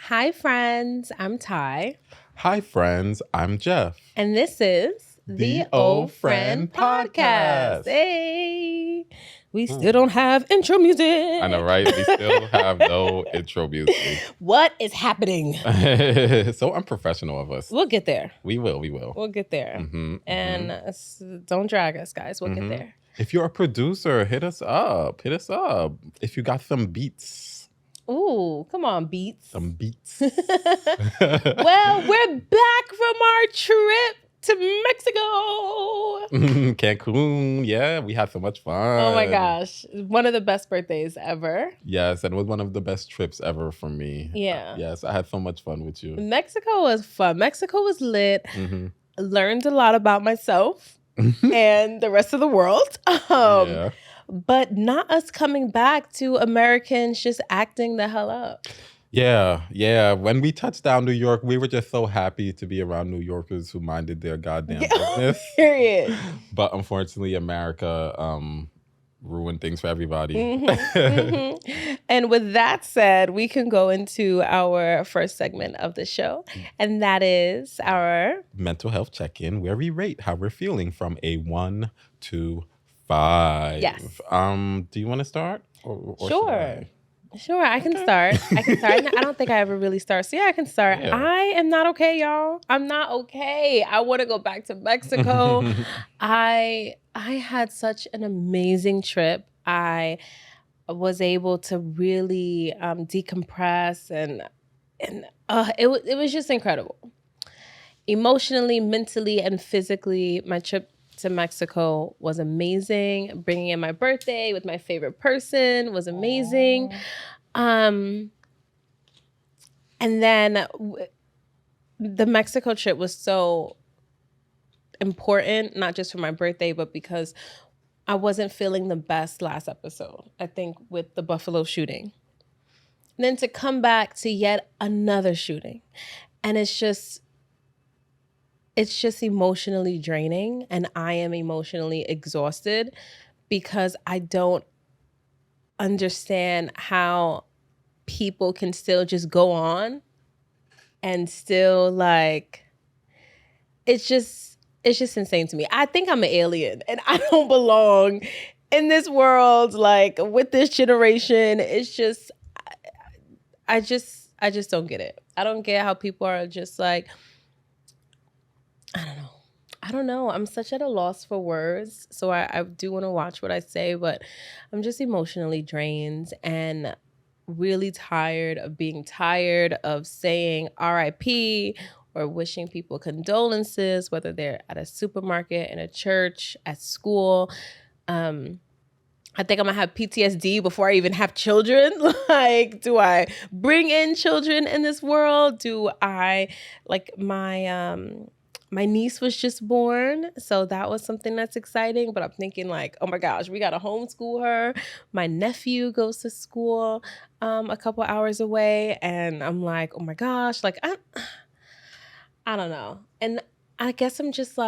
Hi, friends. I'm Ty. Hi, friends. I'm Jeff. And this is The Old Friend Podcast. Hey, we still don't have intro music. I know, right? We still have no intro music. What is happening? So unprofessional of us. We'll get there. We will. We'll get there. Mm-hmm, And don't drag us, guys. We'll get there. If you're a producer, hit us up. If you got some beats. Ooh, come on, beats. Some beats. Well, we're back from our trip to Mexico. Cancun. Yeah, we had so much fun. Oh my gosh. One of the best birthdays ever. Yes, and it was one of the best trips ever for me. Yeah. Yes, I had so much fun with you. Mexico was fun. Mexico was lit. Learned a lot about myself and the rest of the world. Yeah. But not us coming back to Americans just acting the hell up. Yeah. When we touched down New York, we were just so happy to be around New Yorkers who minded their goddamn business. Period. But unfortunately, America ruined things for everybody. And with that said, we can go into our first segment of the show. And that is our mental health check-in, where we rate how we're feeling from a 1 to 5. Yes. Do you want to start? Or Sure, I can start. I don't think I ever really start. So yeah, I can start. Yeah. I am not okay, y'all. I'm not okay. I want to go back to Mexico. I had such an amazing trip. I was able to really decompress and it was just incredible. Emotionally, mentally, and physically, my trip to Mexico was amazing. Bringing in my birthday with my favorite person was amazing. And then the Mexico trip was so important, not just for my birthday, but because I wasn't feeling the best last episode, I think, with the Buffalo shooting. And then to come back to yet another shooting. And it's just emotionally draining, and I am emotionally exhausted because I don't understand how people can still just go on and still it's just insane to me. I think I'm an alien and I don't belong in this world, with this generation. It's just, I just don't get it. I don't get how people are just I don't know. I'm such at a loss for words. So I do want to watch what I say, but I'm just emotionally drained and really tired of being tired of saying RIP or wishing people condolences, whether they're at a supermarket, in a church, at school. I think I'm gonna have PTSD before I even have children. Do I bring in children in this world? Do I, my niece was just born, so that was something that's exciting. But I'm thinking oh my gosh, we got to homeschool her. My nephew goes to school a couple hours away, and I'm like, oh my gosh, I don't know. And I guess I'm just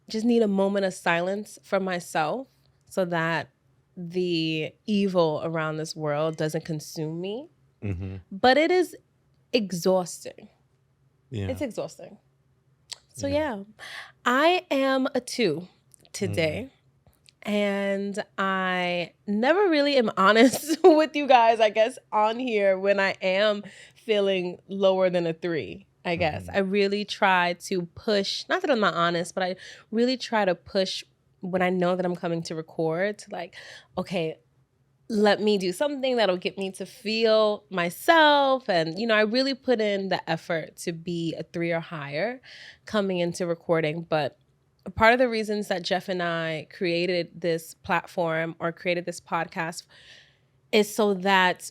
just need a moment of silence for myself so that the evil around this world doesn't consume me. Mm-hmm. But it is exhausting. Yeah. It's exhausting. So yeah, I am a 2 today. And I never really am honest with you guys, I guess, on here when I am feeling lower than a 3, I guess. I really try to push, not that I'm not honest, but I really try to push when I know that I'm coming to record to okay, let me do something that'll get me to feel myself. And, I really put in the effort to be a 3 or higher coming into recording. But part of the reasons that Jeff and I created this platform or created this podcast is so that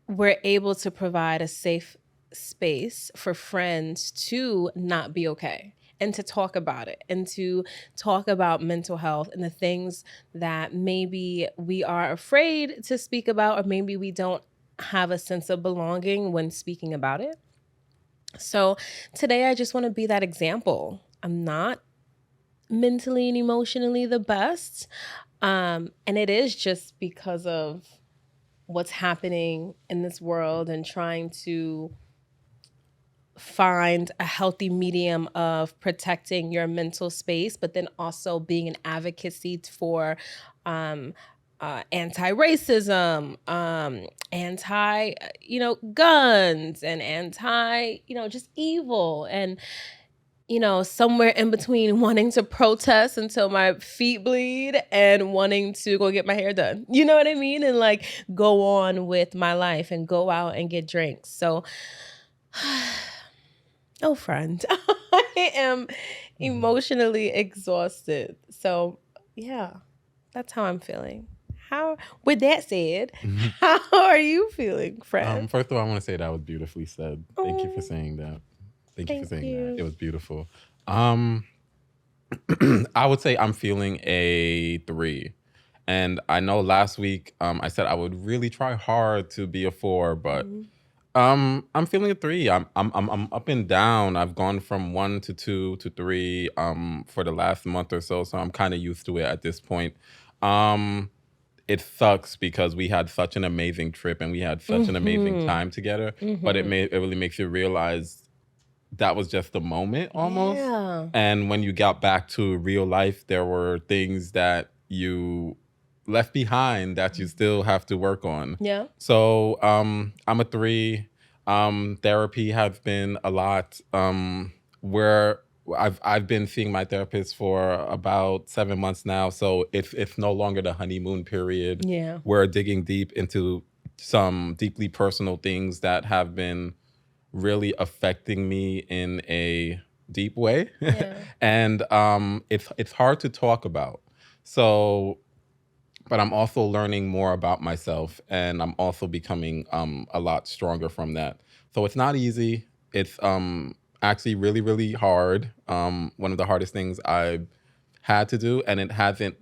we're able to provide a safe space for friends to not be okay and to talk about it and to talk about mental health and the things that maybe we are afraid to speak about, or maybe we don't have a sense of belonging when speaking about it. So today I just want to be that example. I'm not mentally and emotionally the best. And it is just because of what's happening in this world and trying to find a healthy medium of protecting your mental space, but then also being an advocacy for um, anti-racism, anti, guns, and anti, just evil, and somewhere in between wanting to protest until my feet bleed and wanting to go get my hair done. You know what I mean? And like go on with my life and go out and get drinks. So oh, friend, I am emotionally exhausted. So, yeah, that's how I'm feeling. How, with that said, how are you feeling, friend? First of all, I want to say that was beautifully said. Thank you for Oh, saying that. Thank you for thank saying that. It you. was beautiful. Um, I would say I'm feeling a 3. And I know last week I said I would really try hard to be a 4, but Mhm. I'm feeling a 3. I'm up and down. I've gone from 1 to 2 to 3 for the last month or so, so I'm kind of used to it at this point. Um it sucks because we had such an amazing trip and we had such an amazing Mhm. time together, but Mhm. it really makes you realize that was just a moment almost. Yeah. And when you got back to real life, there were things that you left behind that you still have to work on. Yeah. So I'm a 3. Therapy has been a lot. Where I've been seeing my therapist for about 7 months now, so it's no longer the honeymoon period. Yeah. We're digging deep into some deeply personal things that have been really affecting me in a deep way. Yeah. And it's hard to talk about. So but I'm also learning more about myself and I'm also becoming a lot stronger from that. So it's not easy. It's actually really, really hard. One of the hardest things I've had to do, and it hasn't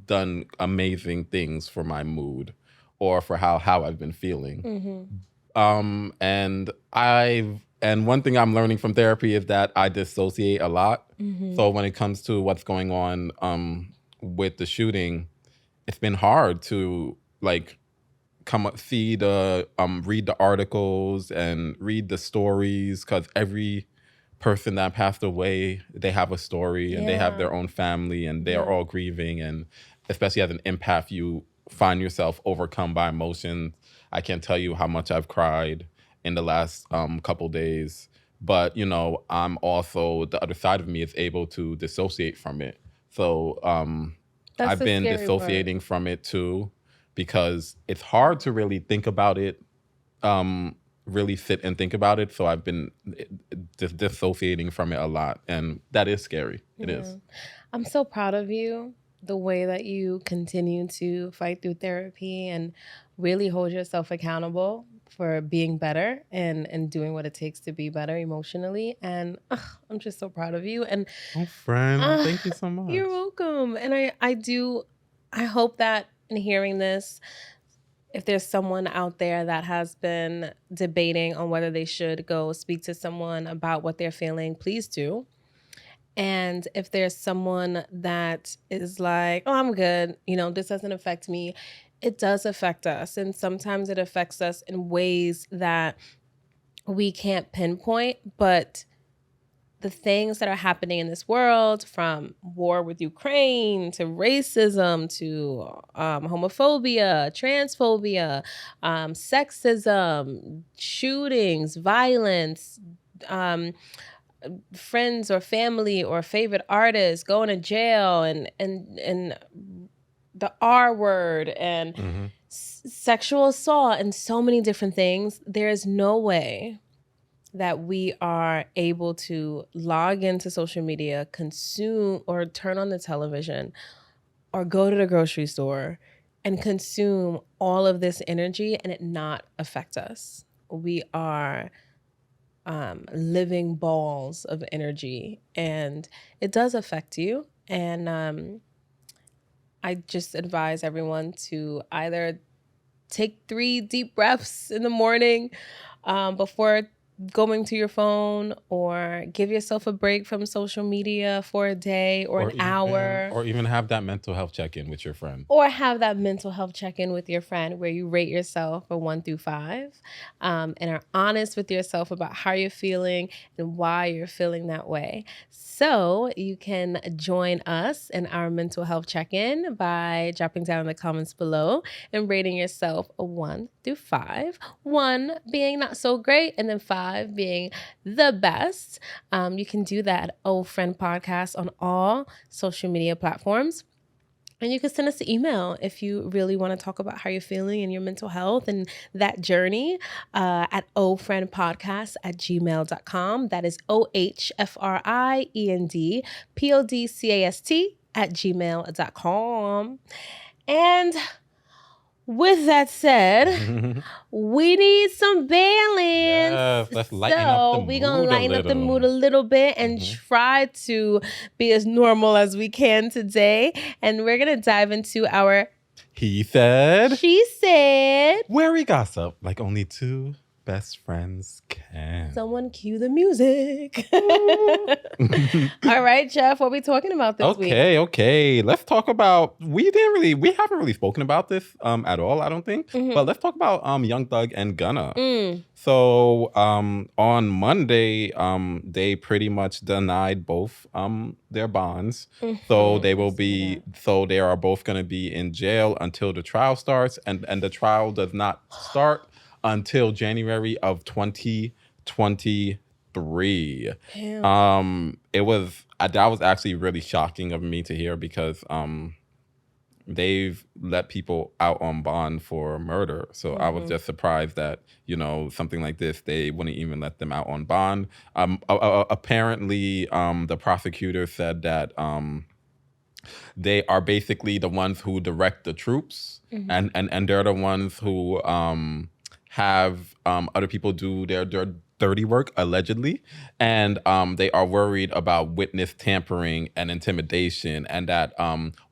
done amazing things for my mood or for how I've been feeling. Mhm. And one thing I'm learning from therapy is that I dissociate a lot. Mhm. So when it comes to what's going on with the shooting, it's been hard to like come up, see the read the articles and read the stories, because every person that passed away, they have a story and they have Yeah. their own family and they're Yeah. all grieving. And especially as an empath, you find yourself overcome by emotions. I can't tell you how much I've cried in the last couple days, but I'm also, the other side of me is able to dissociate from it. So That's I've the been scary part. dissociating from it too, because it's hard to really think about it, really sit and think about it. So I've been just dissociating from it a lot, and that is scary. It Yeah. is. I'm so proud of you, the way that you continue to fight through therapy and really hold yourself accountable for being better and doing what it takes to be better emotionally. And I'm just so proud of you. And Oh, friend, uh, thank you so you're much. welcome. And I hope that in hearing this, if there's someone out there that has been debating on whether they should go speak to someone about what they're feeling, please do. And if there's someone that is like, oh, I'm good, this doesn't affect me, it does affect us. And sometimes it affects us in ways that we can't pinpoint. But the things that are happening in this world, from war with Ukraine to racism to homophobia, transphobia, sexism, shootings, violence, um, friends or family or favorite artists going to jail, and the R word, and Hmm. sexual assault, and so many different things. There is no way that we are able to log into social media, consume, or turn on the television, or go to the grocery store and consume all of this energy and it not affect us. We are living balls of energy, and it does affect you. And I just advise everyone to either take 3 deep breaths in the morning before going to your phone, or give yourself a break from social media for a day or an hour. or even have that mental health check-in with your friend. Or have that mental health check-in with your friend where you rate yourself a 1 through 5, and are honest with yourself about how you're feeling and why you're feeling that way. So you can join us in our mental health check-in by dropping down in the comments below and rating yourself a 1 through 5. 1 being not so great, and then 5 being the best. You can do that at Oh Friend Podcast on all social media platforms. And you can send us an email if you really want to talk about how you're feeling and your mental health and that journey at ohfriendpodcast@gmail.com. That is ohfriendpodcast@gmail.com. And with that said, we need some balance. Yes, let's lighten up the we're going to mood a lighten up the little. mood a little bit and try to be as normal as we can today. And we're going to dive into our He said, She Said. where we gossip like only two best friends can. Someone cue the music. All right, Jeff, what are we talking about this week? Okay. Let's talk about, we haven't really spoken about this at all, I don't think. But let's talk about Young Thug and Gunna. So on Monday, they pretty much denied both their bonds. So they are both going to be in jail until the trial starts, and the trial does not start until January of 2023. That was actually really shocking of me to hear, because they've let people out on bond for murder. So I was just surprised that, something like this, they wouldn't even let them out on bond. Apparently, the prosecutor said that they are basically the ones who direct the troops, and they're the ones who have other people do their dirty work, allegedly, and they are worried about witness tampering and intimidation, and that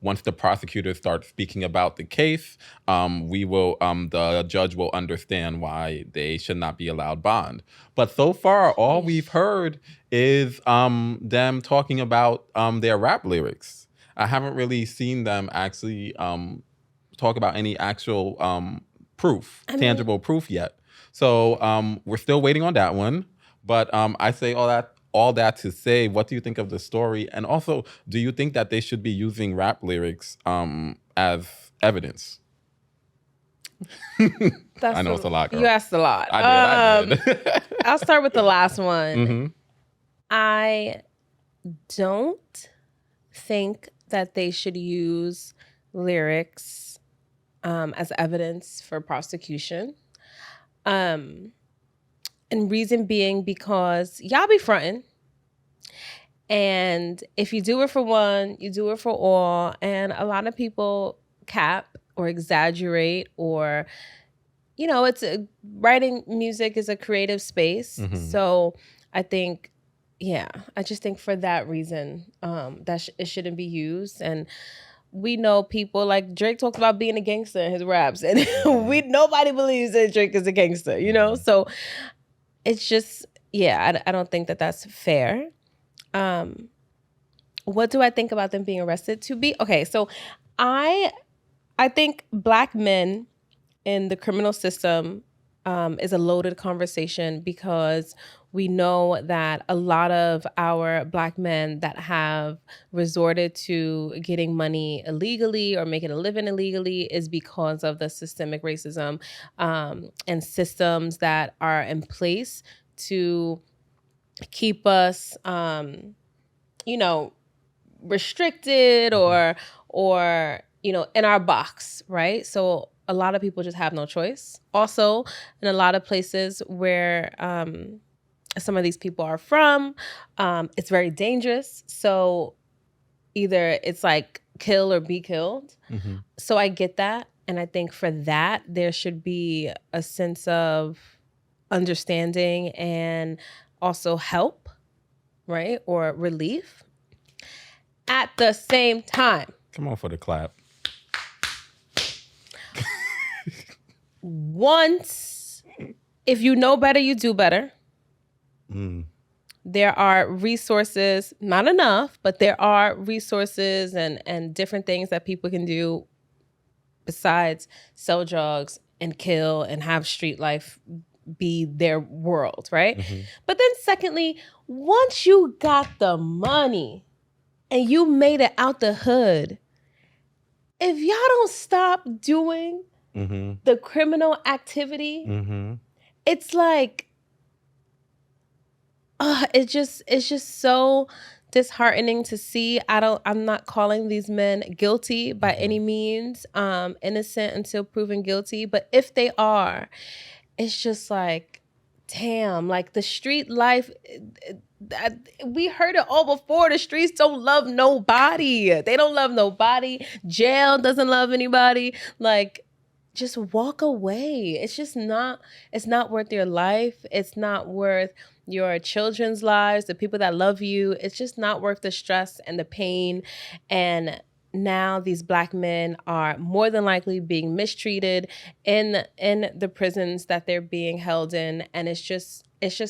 once the prosecutors start speaking about the case, the judge will understand why they should not be allowed bond. But so far, all we've heard is them talking about their rap lyrics. I haven't really seen them actually talk about any actual tangible proof yet. So we're still waiting on that one. But I say all that to say, what do you think of the story? And also, do you think that they should be using rap lyrics as evidence? I know it's a lot, girl. You asked a lot. I did. I'll start with the last one. I don't think that they should use lyrics as evidence for prosecution. And reason being because y'all be fronting. And if you do it for one, you do it for all. And a lot of people cap or exaggerate, or, writing music is a creative space. So I think, I just think for that reason, it shouldn't be used. And we know people like Drake talks about being a gangster in his raps, and nobody believes that Drake is a gangster, So it's just, I don't think that that's fair. What do I think about them being arrested? So I think Black men in the criminal system is a loaded conversation, because we know that a lot of our Black men that have resorted to getting money illegally or making a living illegally is because of the systemic racism and systems that are in place to keep us, restricted or in our box, right? So a lot of people just have no choice. Also, in a lot of places where some of these people are from, it's very dangerous. So either it's like kill or be killed. So I get that. And I think for that, there should be a sense of understanding and also help, right? Or relief. At the same time. Come on for the clap. If you know better, you do better. Mm. There are resources, not enough, but there are resources and different things that people can do besides sell drugs and kill and have street life be their world, right? Mm-hmm. But then secondly, once you got the money and you made it out the hood, if y'all don't stop doing Mm-hmm. the criminal activity, Mm-hmm. it's like it's just so disheartening to see. I'm not calling these men guilty by any means, innocent until proven guilty, but if they are, it's just like, damn, like the street life, that we heard it all before. The streets don't love nobody. They don't love nobody. Jail doesn't love anybody. Like, just walk away. It's not worth your life. It's not worth your children's lives, the people that love you. It's just not worth the stress and the pain. And now these Black men are more than likely being mistreated in the prisons that they're being held in, and it's just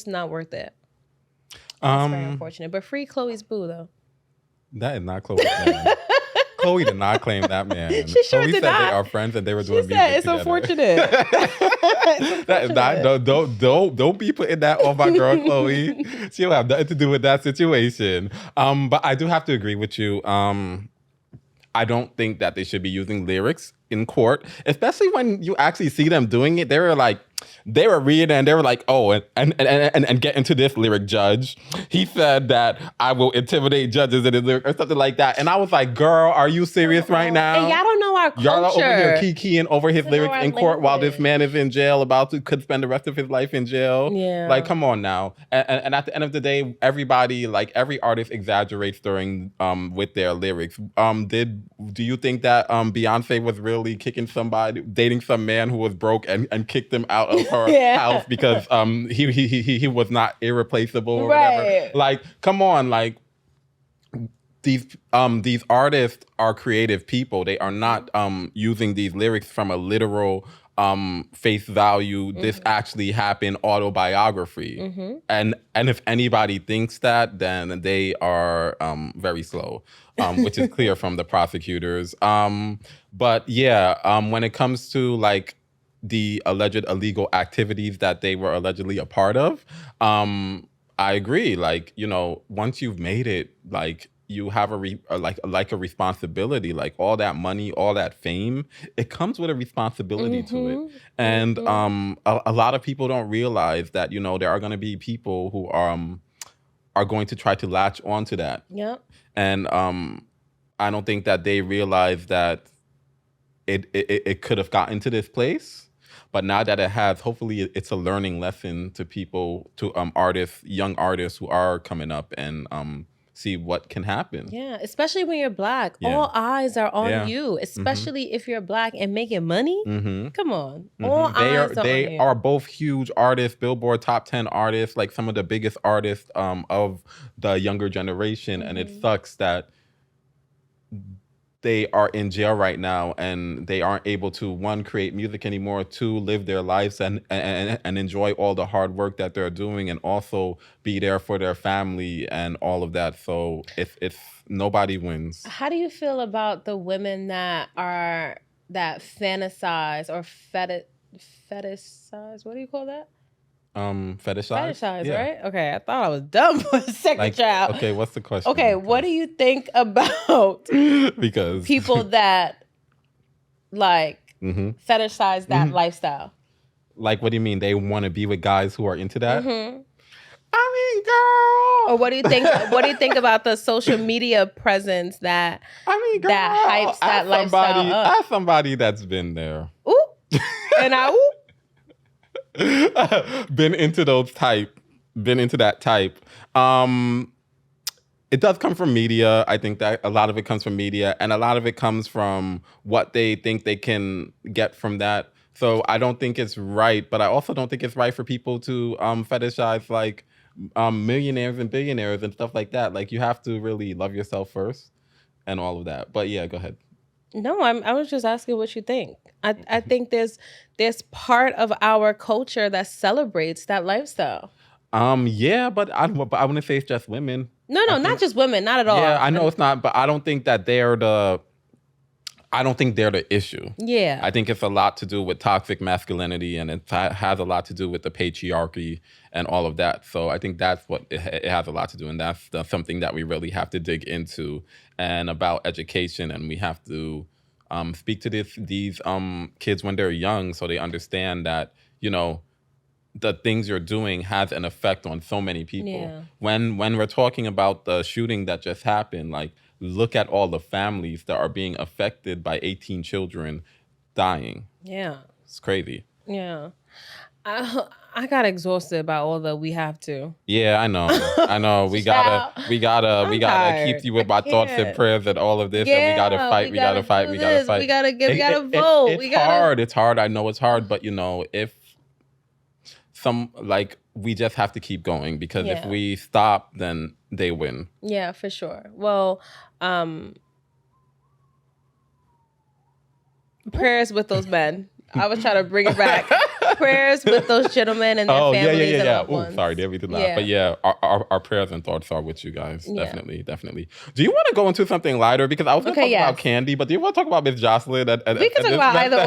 not worth it. That's very unfortunate. But free Chloe's boo though. That is not Chloe's man. Chloe did not claim that man. She sure Chloe did said not. they are friends and they were doing She music said it's together. unfortunate. That is not, don't be putting that on my girl Chloe. She don't have nothing to do with that situation. But I do have to agree with you. I don't think that they should be using lyrics in court, especially when you actually see them doing it. They were reading and they were like, oh, and get into this lyric, judge. He said that I will intimidate judges in his lyric or something like that. And I was like, girl, are you serious right now? And y'all don't know our culture. Y'all are over here keying over his lyrics in court while this language. man is in jail, could spend the rest of his life in jail. Yeah. Like, come on now. And at the end of the day, everybody, like every artist exaggerates during with their lyrics. Do you think that Beyonce was really dating some man who was broke and kicked him out of her house because he was not irreplaceable or whatever? Like, come on, like these artists are creative people. They are not using these lyrics from a literal face value. This actually happened autobiography. And if anybody thinks that, then they are very slow, which is clear from the prosecutors. But yeah, when it comes to like the alleged illegal activities that they were allegedly a part of, I agree. Like, you know, once you've made it, like you have a responsibility. Like all that money, all that fame, it comes with a responsibility to it. And a lot of people don't realize that, you know, there are going to be people who are going to try to latch onto that. Yep. And I don't think that they realize that it could have gotten to this place. But now that it has, hopefully it's a learning lesson to people, to artists, young artists who are coming up and see what can happen. Yeah, especially when you're Black. Yeah. All eyes are on Yeah. you, especially if you're Black and making money. Come on. All They eyes are they on you. are both huge artists, Billboard top 10 artists, like some of the biggest artists of the younger generation. And it sucks that they are in jail right now and they aren't able to, one, create music anymore, two, live their lives and enjoy all the hard work that they're doing, and also be there for their family and all of that. So it's nobody wins. How do you feel about the women that fantasize or fetishize? What do you call that? Fetishize, yeah. Right? Okay, I thought I was dumb for a second, Like, child. okay, what's the question? Okay, what do you think about Because people that like fetishize that lifestyle? Like, what do you mean? They want to be with guys who are into that? I mean, Or girl. what do you think? What do you think about the social media presence that Girl, that hypes that lifestyle up? As somebody that's been there, Ooh, and I ooh. been into that type. It does come from media. I think that a lot of it comes from media, and a lot of it comes from what they think they can get from that. So I don't think it's right, but I also don't think it's right for people to fetishize like millionaires and billionaires and stuff like that. Like, you have to really love yourself first and all of that. But yeah, go ahead. No, I was just asking what you think. I think there's part of our culture that celebrates that lifestyle. Yeah, but I wouldn't say it's just women. No, I no, not think just women, not at yeah, all. I know it's not, but I don't think they're the issue. Yeah. I think it's a lot to do with toxic masculinity, and it has a lot to do with the patriarchy and all of that. So I think that's what it has a lot to do, and that's something that we really have to dig into, and about education, and we have to speak to these kids when they're young, so they understand that the things you're doing has an effect on so many people. Yeah. When we're talking about the shooting that just happened, like, look at all the families that are being affected by 18 children dying. Yeah. It's crazy. Yeah. I got exhausted by all the we have to. Yeah, I know. I know. We gotta tired. keep you with my thoughts and can't. prayers and all of this, and we gotta fight. We gotta fight. do We gotta this, fight. We gotta vote. It's hard. It's hard. I know it's hard, but if we just have to keep going, because if we stop, then they win. Yeah, for sure. Well, prayers with those men. I was trying to bring it back. Prayers with those gentlemen and their families and loved ones. Sorry, didn't mean to laugh. But yeah, our prayers and thoughts are with you guys. Definitely, definitely. Do you want to go into something lighter? Because I was going to talk about Candy, but do you want to talk about Miss Jocelyn? We can talk about either or.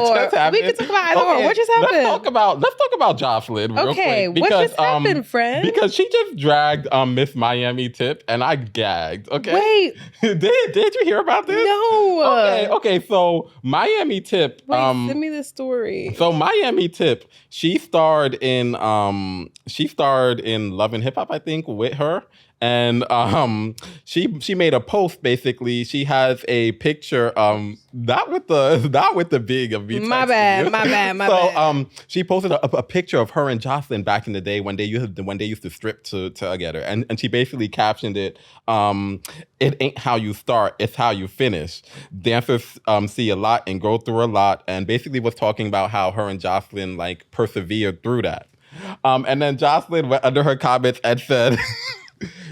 We can talk about either or. What just happened? Let's talk about Jocelyn real quick. What just happened, friend? Because she just dragged Miss Miami Tip, and I gagged. Okay. Wait. Did you hear about this? No. Okay. So Miami Tip. Send me the story. So Miami Tip, she starred in Love and Hip Hop, I think, with her. And she made a post. Basically, she has a picture, not with the big of me. My bad. So she posted a picture of her and Jocelyn back in the day when they used to strip together, and she basically captioned it, "It ain't how you start, it's how you finish. Dancers see a lot and go through a lot," and basically was talking about how her and Jocelyn persevered through that. And then Jocelyn went under her comments and said,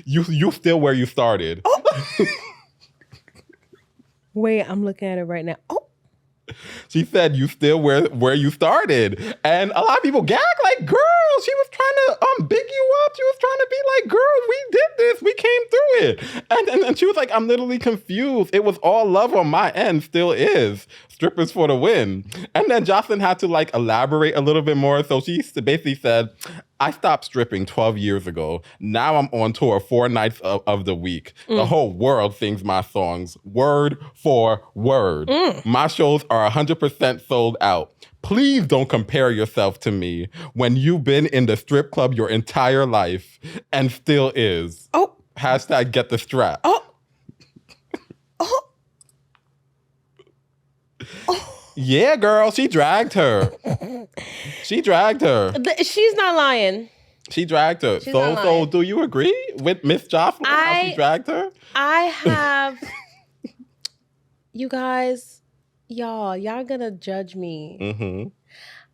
You still where you started. Oh. Wait, I'm looking at it right now. Oh. She said, you still where you started. And a lot of people gag like, girl, she was trying to big you up. She was trying to be like, girl, we did this. We came through it. And she was like, I'm literally confused. It was all love on my end, still is. Strippers for the win. And then Jocelyn had to elaborate a little bit more. So she basically said, I stopped stripping 12 years ago. Now I'm on tour 4 nights of the week. The whole world sings my songs, word for word. My shows are 100% sold out. Please don't compare yourself to me when you've been in the strip club your entire life and still is. Oh. Hashtag get the strap. Oh. Oh. Oh. Yeah, girl, she dragged her. She's not lying. She dragged her. So do you agree with Miss Jocelyn how she dragged her? I have... You guys, y'all gonna judge me. Mm-hmm.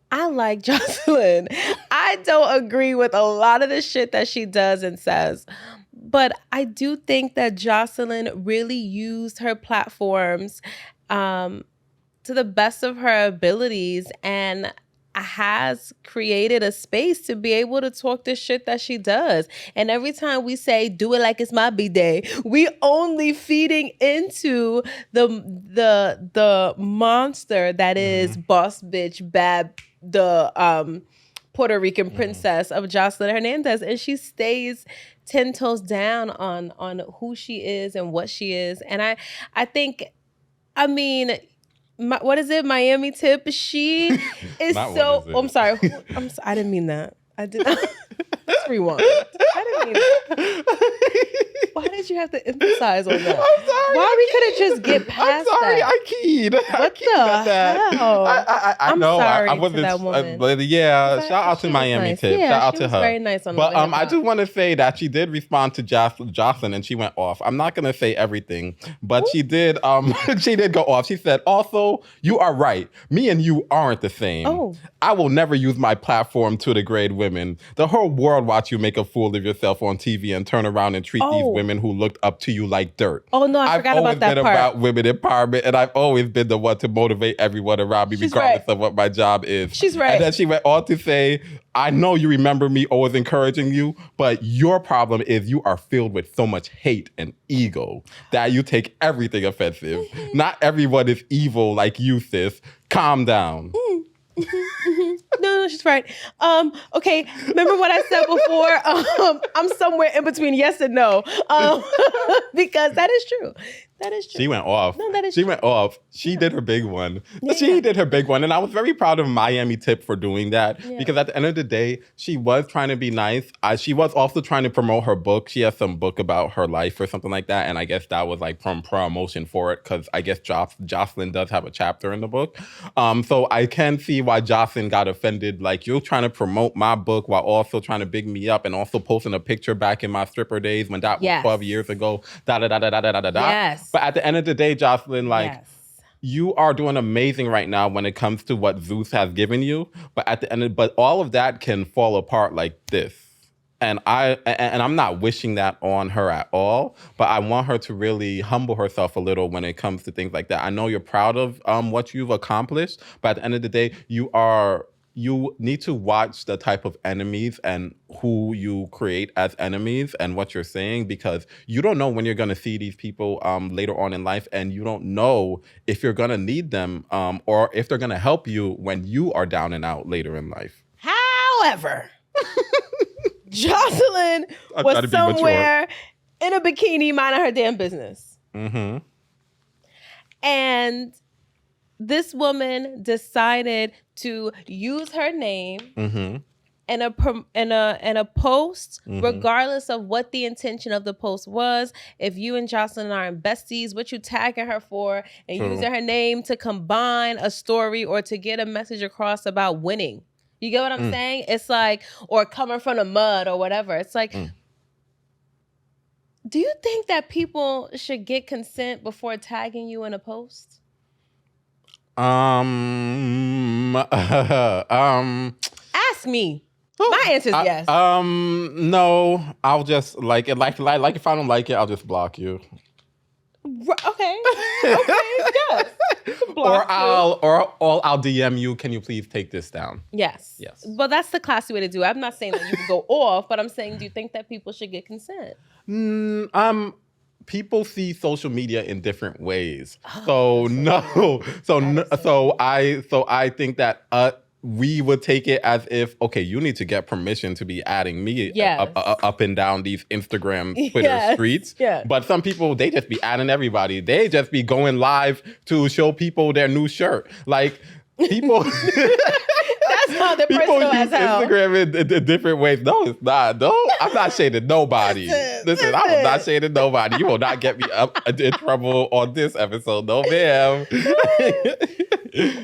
I like Jocelyn. I don't agree with a lot of the shit that she does and says. But I do think that Jocelyn really used her platforms to the best of her abilities and has created a space to be able to talk the shit that she does. And every time we say, do it like it's my B-day, we only feeding into the monster that is boss bitch, bad, the Puerto Rican princess of Jocelyn Hernandez. And she stays 10 toes down on who she is and what she is. And I think, what is it? Miami Tip. She is so. Oh, I'm sorry. I didn't mean that. I did. Let's rewind. I didn't mean that. Why did you have to emphasize on that? I'm sorry. Why we couldn't just get past that? I'm sorry. I keyed. What the hell? I know. Sorry I wasn't. to that woman. But yeah, shout out to Miami Tip. Yeah, shout out to her. Very nice on But I just want to say that she did respond to Jocelyn, and she went off. I'm not gonna say everything, but she did. She did go off. She said, "Also, you are right. Me and you aren't the same. Oh. I will never use my platform to degrade women. The whole world watch you make a fool of yourself on TV and turn around and treat these women who look looked up to you like dirt. Oh, no, I I've forgot always about that been part. about women empowerment, and I've always been the one to motivate everyone around me, She's regardless right. of what my job is. She's right. And then she went on to say, I know you remember me always encouraging you, but your problem is you are filled with so much hate and ego that you take everything offensive. Not everyone is evil like you, sis. Calm down. No, she's right. Okay, remember what I said before? I'm somewhere in between yes and no. Because that is true. That is true. She went off. No, that is She true. went off. She did her big one. Yeah. She did her big one. And I was very proud of Miami Tip for doing that. Yeah. Because at the end of the day, she was trying to be nice. She was also trying to promote her book. She has some book about her life or something like that. And I guess that was like from promotion for it. Because I guess Jocelyn does have a chapter in the book. So I can see why Jocelyn got offended. Like, you're trying to promote my book while also trying to big me up and also posting a picture back in my stripper days when that was 12 years ago. Yes. But at the end of the day, Jocelyn, like, Yes. you are doing amazing right now when it comes to what Zeus has given you. But at the end, but all of that can fall apart like this. And I'm not wishing that on her at all. But I want her to really humble herself a little when it comes to things like that. I know you're proud of what you've accomplished, but at the end of the day, you need to watch the type of enemies and who you create as enemies and what you're saying, because you don't know when you're going to see these people later on in life, and you don't know if you're going to need them or if they're going to help you when you are down and out later in life. However, Jocelyn was somewhere in a bikini minding her damn business. Mm-hmm. And this woman decided to use her name in a post, regardless of what the intention of the post was. If you and Jocelyn are besties, what you tagging her for, and using her name to combine a story or to get a message across about winning. You get what I'm saying? It's like, or coming from the mud or whatever. It's like, do you think that people should get consent before tagging you in a post? Ask me. My answer is yes. No, I'll just like it. Like if I don't like it, I'll just block you. Okay. Yes. I'll DM you. Can you please take this down? Yes. Well, that's the classy way to do it. I'm not saying that you can go off, but I'm saying, do you think that people should get consent? People see social media in different ways. So I think that we would take it as if, okay, you need to get permission to be adding me up and down these Instagram, Twitter streets. Yeah. But some people, they just be adding everybody. They just be going live to show people their new shirt. Like, people... That's how the people use Instagram in different ways. No, it's not. No, I'm not shading nobody. Listen, I was not shading nobody. You will not get me up in trouble on this episode. No, ma'am.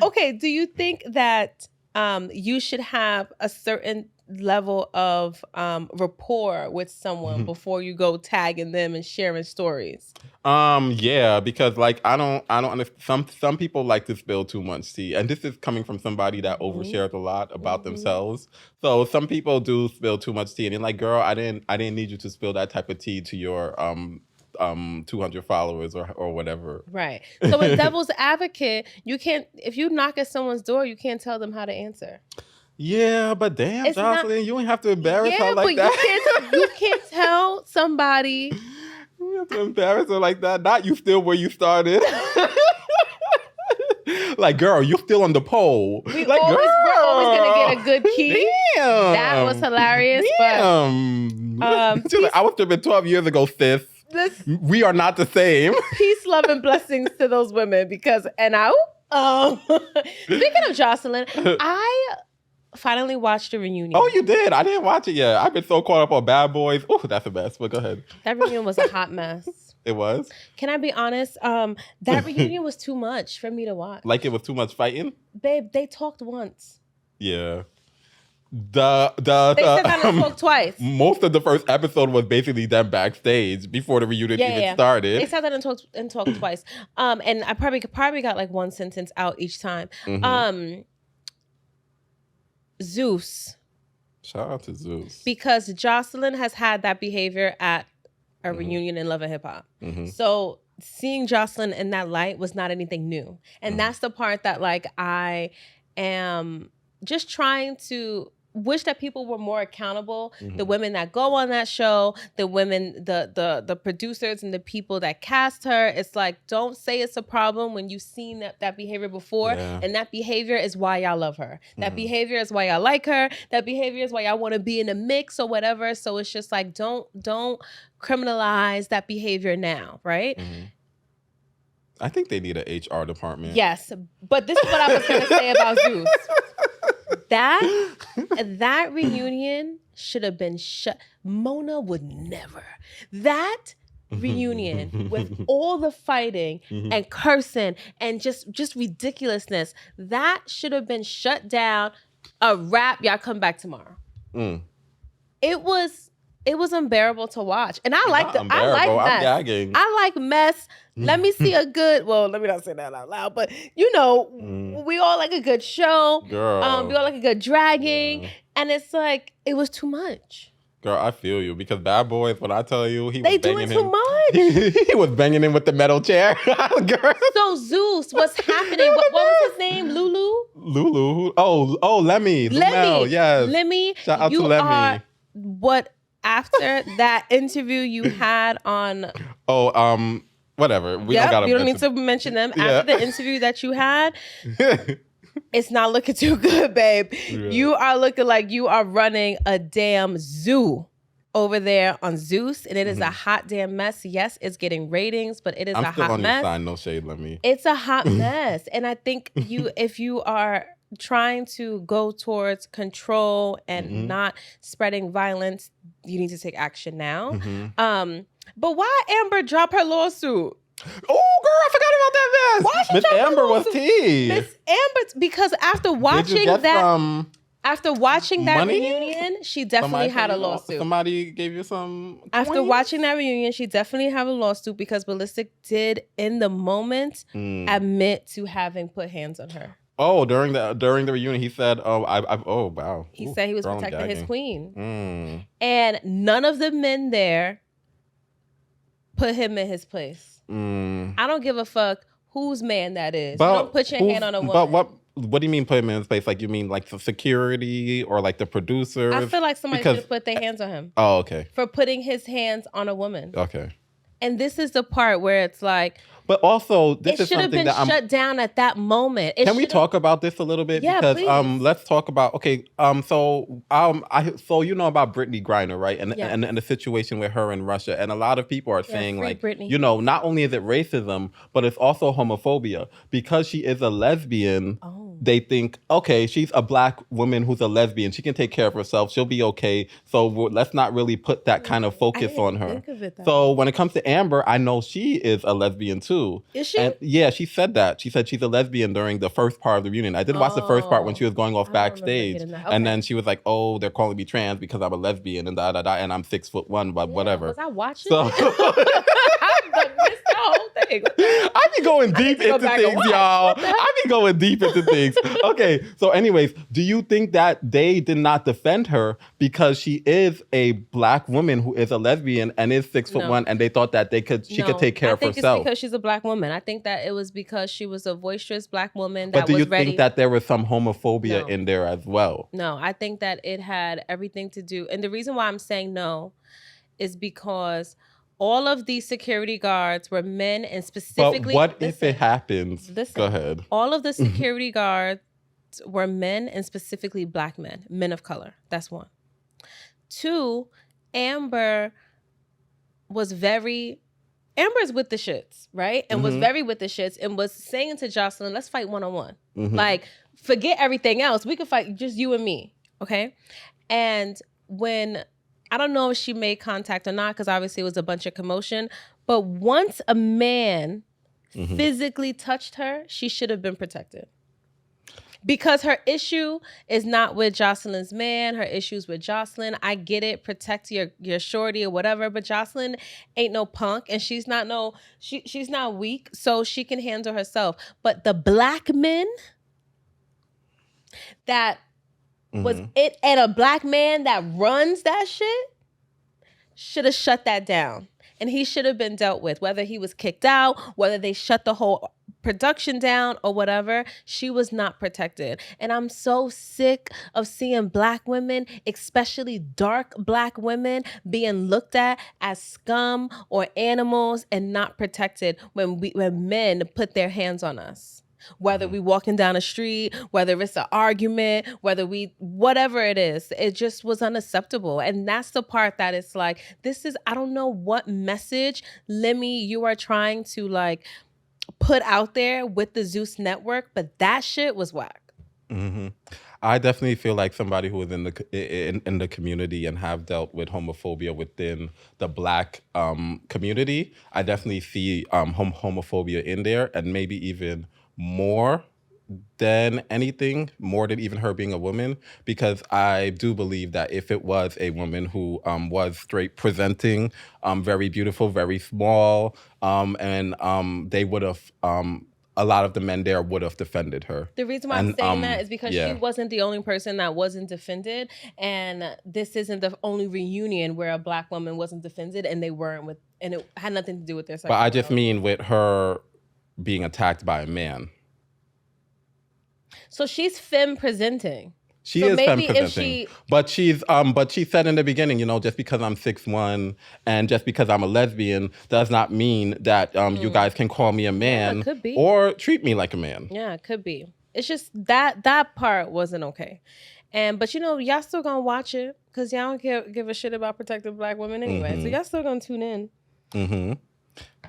Okay, do you think that you should have a certain level of rapport with someone before you go tagging them and sharing stories? Yeah, because like I don't understand. Some people like to spill too much tea, and this is coming from somebody that overshares a lot about themselves. So some people do spill too much tea, and you're like, girl, I didn't need you to spill that type of tea to your 200 followers or whatever. Right. So as devil's advocate, you can't, if you knock at someone's door, you can't tell them how to answer. Yeah, but damn, It's Jocelyn, you ain't have to embarrass her like that. You can't tell somebody. You have to embarrass her like that. Not you still where you started. Like, girl, you still on the pole. We're always gonna get a good key. Damn. That was hilarious. Damn. But I was tripping 12 years ago, sis. We are not the same. Peace, love, and blessings to those women because, speaking of Jocelyn, I finally watched the reunion. Oh, you did? I didn't watch it yet. I've been so caught up on Bad Boys. Oh, that's a mess, but go ahead. That reunion was a hot mess. It was? Can I be honest? That reunion was too much for me to watch. Like it was too much fighting? Babe, they talked once. Yeah. They sat down and spoke twice. Most of the first episode was basically them backstage before the reunion even started. They sat down and talked twice. And I probably got like one sentence out each time. Zeus. Shout out to Zeus. Because Jocelyn has had that behavior at a reunion in Love and Hip Hop. So seeing Jocelyn in that light was not anything new. And that's the part that like I am just trying to wish that people were more accountable. The women that go on that show, the women, the producers and the people that cast her. It's like, don't say it's a problem when you've seen that behavior before. Yeah. And that behavior is why y'all love her. That behavior is why y'all like her. That behavior is why y'all want to be in a mix or whatever. So it's just like, don't criminalize that behavior now, right? I think they need an HR department. Yes, but this is what I was going to say about Zeus. That reunion should have been shut. Mona would never. That reunion with all the fighting and cursing and just ridiculousness, that should have been shut down. A wrap. Y'all come back tomorrow. It was unbearable to watch, and I like mess. I'm gagging. I like mess. Let me see a good. Well, let me not say that out loud, but you know, we all like a good show. Girl. We all like a good dragging, and it's like it was too much. Girl, I feel you because Bad Boys. When I tell you, They was doing banging too him. much. He was banging him with the metal chair. Girl. So Zeus, what's happening? What was his name? Lulu. Oh, Lemmy. Lumel, yes. Lemmy. Shout out to Lemmy. What after that interview you had on? Whatever. We don't need to mention them. Yeah. After the interview that you had, it's not looking too good, babe. Yeah. You are looking like you are running a damn zoo over there on Zeus, and it is a hot damn mess. Yes, it's getting ratings, but it is a hot mess. I'm still on your side. No shade, Lemmy. It's a hot mess, and I think if you are trying to go towards control and not spreading violence, you need to take action now. But why Amber drop her lawsuit? Oh, girl, I forgot about that mess. Why she Miss drop her Amber was lawsuit? tea. Miss Amber, because after Did you watching get that, some after watching that money? reunion, she definitely had a lawsuit. Somebody gave you some After coins? watching that reunion, she definitely had a lawsuit because Ballistic did, in the moment, admit to having put hands on her. Oh, during the reunion, he said, "Oh, oh wow." He said he was girl, I'm protecting his gagging. queen, and none of the men there put him in his place. I don't give a fuck whose man that is. But you don't put your hand on a woman. But what do you mean put him in his place? Like you mean like the security or like the producers? I feel like somebody should have put their hands on him. Oh, okay. For putting his hands on a woman. Okay. And this is the part where it's like, but also, this it is should have something been that shut down at that moment. Can we talk about this a little bit? Yeah, because please. let's talk about so you know about Brittany Griner, right? And Yes. and the situation with her in Russia, and a lot of people are saying free like, Britney. you know, not only is it racism, but it's also homophobia because she is a lesbian. They think, okay, she's a black woman who's a lesbian. She can take care of herself. She'll be okay. So let's not really put that kind of focus on her. Think of it that So when it comes to Amber, I know she is a lesbian too. Is she? And yeah, she said that. She said she's a lesbian during the first part of the reunion. I did watch the first part when she was going off I don't remember backstage. getting that. And Okay. then she was like, oh, they're calling me trans because I'm a lesbian and and I'm 6'1", but whatever. Was I watching? So I missed the whole thing. I be going deep to go into back and things, watch. y'all. What the heck? I be going deep into things. Okay, so anyways, do you think that they did not defend her because she is a black woman who is a lesbian and is 6'1", and they thought that she could take care of herself? I think it's because she's a black woman. I think that it was because she was a boisterous black woman that But do was you ready. think that there was some homophobia No. in there as well? No, I think that it had everything to do. And the reason why I'm saying no is because all of these security guards were men, and specifically. But what if it happens? Listen. Go ahead. All of the security guards were men, and specifically black men of color. That's one. Two, Amber's with the shits, right? And was very with the shits and was saying to Jocelyn, let's fight one-on-one. Like, forget everything else. We could fight just you and me, okay? And when, I don't know if she made contact or not, because obviously it was a bunch of commotion, but once a man physically touched her, she should have been protected. Because her issue is not with Jocelyn's man, her issue's with Jocelyn. I get it, protect your shorty or whatever, but Jocelyn ain't no punk, and she's not she's not weak, so she can handle herself. But the black men that was it, and a black man that runs that shit should have shut that down. and he should have been dealt with, whether he was kicked out, whether they shut the whole production down or whatever. She was not protected. And I'm so sick of seeing Black women, especially dark Black women, being looked at as scum or animals and not protected when men put their hands on us. Whether we walking down a street, whether it's an argument, whatever it is, it just was unacceptable. And that's the part that it's like, I don't know what message, Lemmy, you are trying to like put out there with the Zeus network, but that shit was whack. Mm-hmm. I definitely feel like somebody who is in the community and have dealt with homophobia within the Black community. I definitely see homophobia in there, and maybe even more than anything, more than even her being a woman, because I do believe that if it was a woman who was straight presenting, very beautiful, very small, and they would have, a lot of the men there would have defended her. The reason why I'm saying that is because she wasn't the only person that wasn't defended, and this isn't the only reunion where a Black woman wasn't defended, and they weren't and it had nothing to do with their sexuality. But I just mean with her being attacked by a man. So she's femme presenting. She is femme presenting, but she said in the beginning, just because I'm 6'1" and just because I'm a lesbian does not mean that you guys can call me a man or treat me like a man. Yeah, it could be. It's just that part wasn't okay. But y'all still gonna watch it because y'all don't give a shit about protecting Black women anyway. Mm-hmm. So y'all still gonna tune in. Mm-hmm.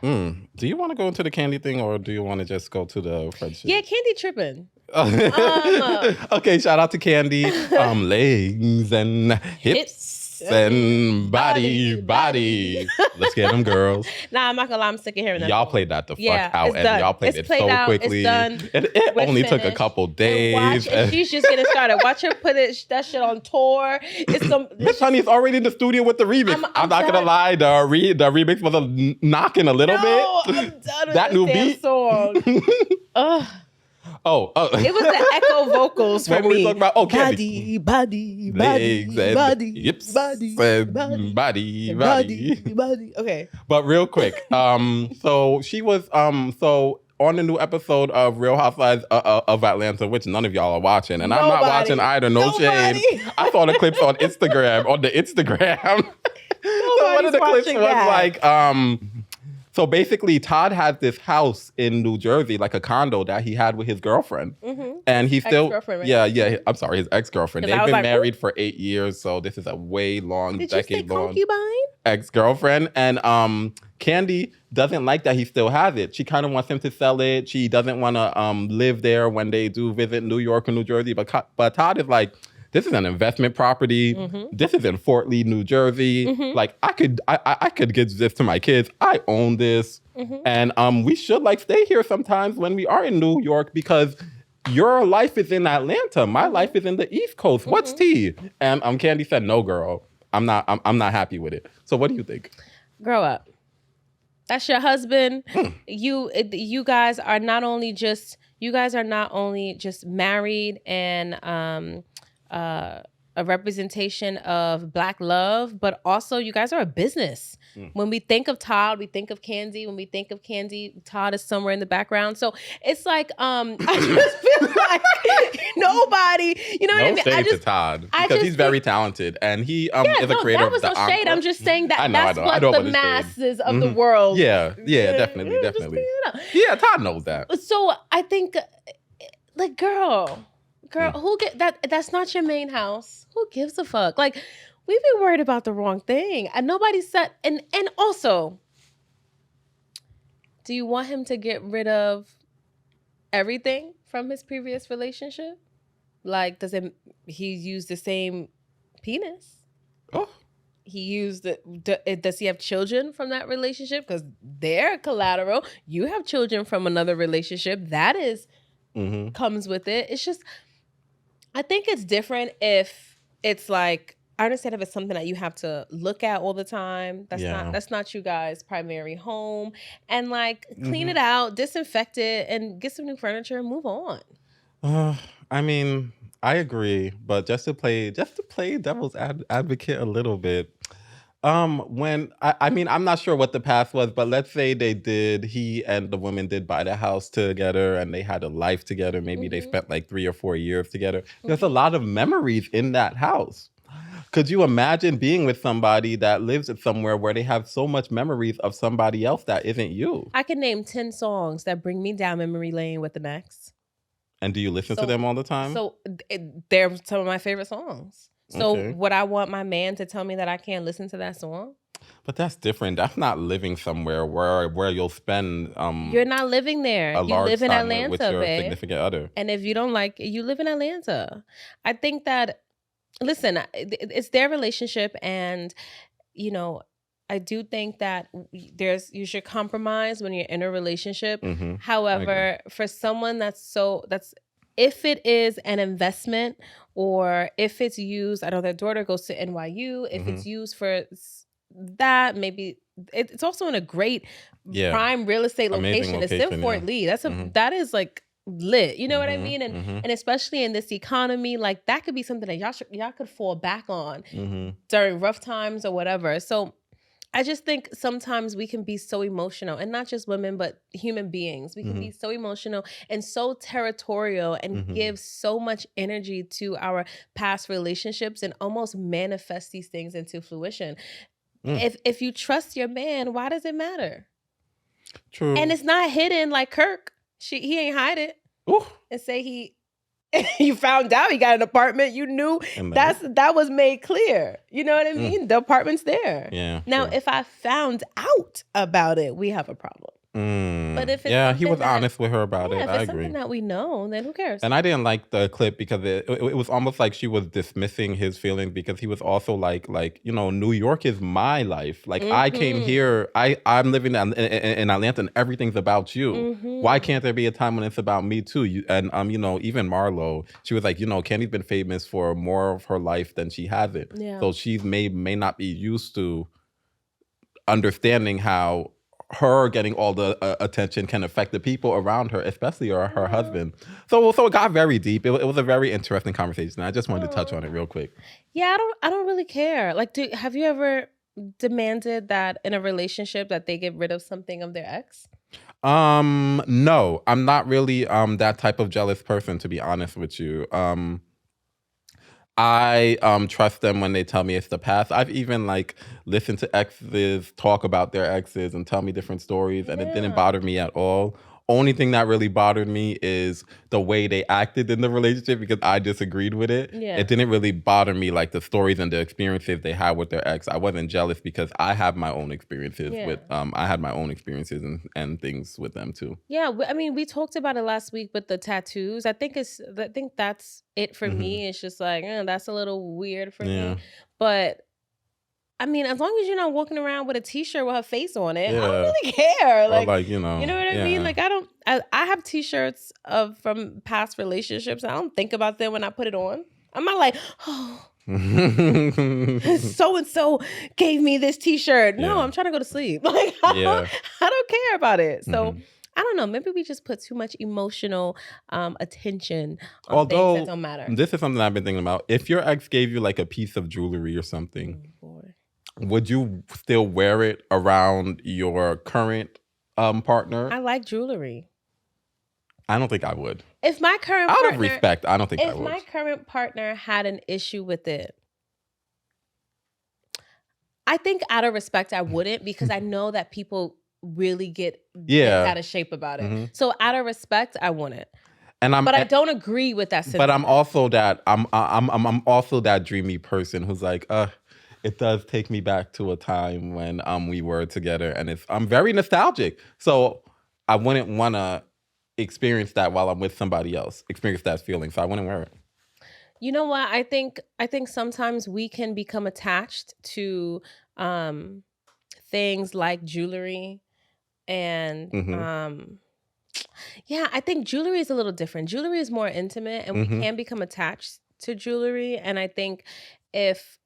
Do you want to go into the Candy thing, or do you want to just go to the friendship? Yeah, Candy tripping. Okay, shout out to Candy. Legs and hips and body. Let's get them, girls. Nah, I'm not gonna lie, I'm sick of hearing that. Y'all played that the fuck out, and y'all played it so quickly. It's done. It only took a couple days. And she's just getting started. Watch her put that shit on tour. Miss Honey's already in the studio with the remix. I'm not gonna lie, the remix was knocking a little bit. I'm done with that new beat song. Ugh. Oh. It was the echo vocals for me. What were we talking about? Oh, Candy. Body. Legs and hips and body. Okay. But real quick, so she was, so on the new episode of Real Housewives of Atlanta, which none of y'all are watching, and I'm not watching either, no shade. I saw the clips on the Instagram. So one of the clips was like, so basically, Todd has this house in New Jersey, like a condo that he had with his girlfriend. Mm-hmm. And he still, right? Yeah. I'm sorry, his ex-girlfriend. They've been married for 8 years, so this is a way long, decade-long ex-girlfriend. And Candy doesn't like that he still has it. She kind of wants him to sell it. She doesn't want to live there when they do visit New York or New Jersey. But Todd is like, this is an investment property. Mm-hmm. This is in Fort Lee, New Jersey. Mm-hmm. Like I could give this to my kids. I own this. Mm-hmm. And we should stay here sometimes when we are in New York, because your life is in Atlanta. My life is in the East Coast. Mm-hmm. What's tea? And Candy said, no, girl. I'm not happy with it. So what do you think? Grow up. That's your husband. You guys are not only just married and a representation of Black love, but also you guys are a business. When we think of Todd, we think of Candy. When we think of Candy, Todd is somewhere in the background. So it's like, I just feel like nobody, you know what I mean? No shade to Todd, because he's very talented, and he is a creator that was of the no shade. I'm just saying that that's what the masses of the world. Yeah, definitely. Yeah, Todd knows that. So I think, girl, who get that? That's not your main house. Who gives a fuck? Like, we've been worried about the wrong thing, and nobody said. And also, do you want him to get rid of everything from his previous relationship? Like, he use the same penis? Oh, he used it. Does he have children from that relationship? Because they're collateral. You have children from another relationship. That is comes with it. It's just. I think it's different if it's like, I understand if it's something that you have to look at all the time. That's not you guys' primary home. And clean it out, disinfect it, and get some new furniture and move on. I mean, I agree, but just to play devil's advocate a little bit, When I mean, I'm not sure what the past was, but let's say he and the woman did buy the house together and they had a life together. Maybe they Mhm, spent like 3 or 4 years together. There's a mhm. lot of memories in that house. Could you imagine being with somebody that lives at somewhere where they have so much memories of somebody else that isn't you? I can name 10 songs that bring me down memory lane with an ex. And do you listen to So them all the time? so they're some of my favorite songs. So Okay. would I want my man to tell me that I can't listen to that song? But that's different. That's not living somewhere where you'll spend You're not living there. a You live large in time with Atlanta, your babe. significant other. And if you don't like it, you live in Atlanta. I think that listen, it's their relationship and you know, I do think that you should compromise when you're in a relationship. Mhm. I agree. However, for someone that's if it is an investment or if it's used, I know their daughter goes to NYU, if it's Mhm. used for that, maybe it's also in a great Yeah. prime real estate Amazing location. It's in location, yeah. Fort Lee. Mhm. That is like lit. You know what I Mhm. mean? Mhm. And especially in this economy, like that could be something that y'all could fall back on Mhm. during rough times or whatever. So I just think sometimes we can be so emotional, and not just women, but human beings. We can be Mhm. so emotional and so territorial and Mhm. give so much energy to our past relationships and almost manifest these things into fruition. Mm. If you trust your man, why does it matter? And True. it's not hidden like Kirk. He ain't hide it Ooh. and say he you found out he got an apartment, you knew And then that was made clear. You know what I mm. mean? The apartment's there. Yeah, Now, true. if I found out about it, we have a problem. But Mm. if it's Yeah, he was something that honest with her about yeah, it. if I it's something agree. that we know, then who cares? And I didn't like the clip because it was almost like she was dismissing his feelings because he was also like New York is my life. Like I came Mhm. here, I'm living in Atlanta, and everything's about you. Why Mhm. can't there be a time when it's about me too? Even Marlo, she was like, Kenny's been famous for more of her life than she hasn't, Yeah. so she's may not be used to understanding how her getting all the attention can affect the people around her, especially her Yeah. husband. So it got very deep. It was a very interesting conversation. I just wanted to touch Oh. on it real quick. Yeah, I don't really care. Like, have you ever demanded that in a relationship that they get rid of something of their ex? No, I'm not really that type of jealous person, to be honest with you. I trust them when they tell me it's the past. I've even like listened to exes talk about their exes and tell me different stories, and it didn't Yeah. bother me at all. Only thing that really bothered me is the way they acted in the relationship because I disagreed with it. It Yeah. didn't really bother me like the stories and the experiences they had with their ex. I wasn't jealous because Yeah. I had my own experiences and things with them too. Yeah, I mean, we talked about it last week with the tattoos. I think that's it for Hmm. me. It's just like, that's a little weird for me. Yeah. But I mean, as long as you're not walking around with a t-shirt with her face on it, I don't Yeah. really care. Or Like, like, you know what I mean? yeah. Like, I have t-shirts of from past relationships. I don't think about them when I put it on. I'm not like, oh, so and so gave me this t-shirt. No, Yeah. I'm trying to go to sleep. Like Yeah. I don't care about it. So Mhm. I don't know. Maybe we just put too much emotional attention on things that Although, don't matter. this is something I've been thinking about. If your ex gave you like a piece of jewelry or something, Oh boy. would you still wear it around your current partner? I like jewelry. I don't think I would. If my current Out of partner respect, I don't think I if my would. current partner had an issue with it, I think out of respect I wouldn't because I know that people really get bent Yeah. out of shape about it. Mhm. So out of respect, I wouldn't. And But I don't agree with that but I'm sentiment. also that I'm also that dreamy person who's like, it does take me back to a time when we were together, and I'm very nostalgic. So I wouldn't want to experience that while I'm with somebody else. Experience that feeling, so I wouldn't wear it. You know what? I think sometimes we can become attached to um things like jewelry and Mhm. yeah, I think jewelry is a little different. Jewelry is more intimate and we Mhm. can become attached to jewelry and I think if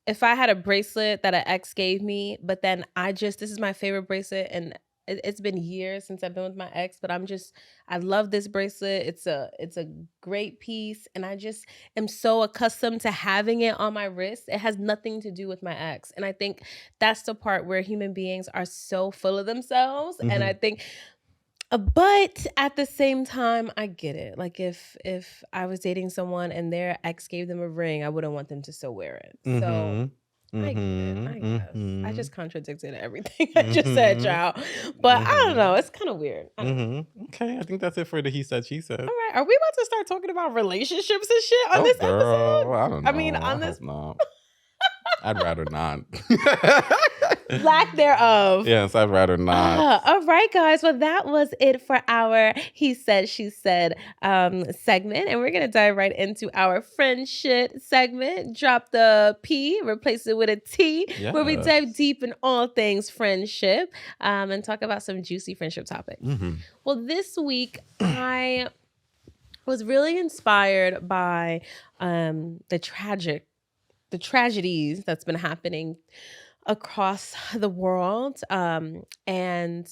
if I had a bracelet that an ex gave me, but then this is my favorite bracelet and it's been years since I've been with my ex, but I love this bracelet. It's a great piece, and I just am so accustomed to having it on my wrist. It has nothing to do with my ex, and I think that's the part where human beings are so full of themselves, and I Mhm. think but at the same time, I get it. Like if I was dating someone and their ex gave them a ring, I wouldn't want them to still wear it. So Mhm. I get it, Mhm. I guess. I Mhm. just contradicted everything I just said, Mhm. child. But I don't know, Mhm. it's kinda weird. I don't know. Mhm. Okay, I think that's it for the he said, she said. Alright, are we about to start talking about relationships and shit on Oh, this girl, episode? I don't I mean, know. I on this hope not. I'd rather not. lack thereof. Yes, I'd rather not. All right, guys. Well, that was it for our He Said, She Said segment. And we're going to dive right into our friendship segment. Drop the P, replace it with a T, where we dive Yes. deep in all things friendship and talk about some juicy friendship topics. Mhm. Well, this week, I was really inspired by the tragedies that's been happening across the world. And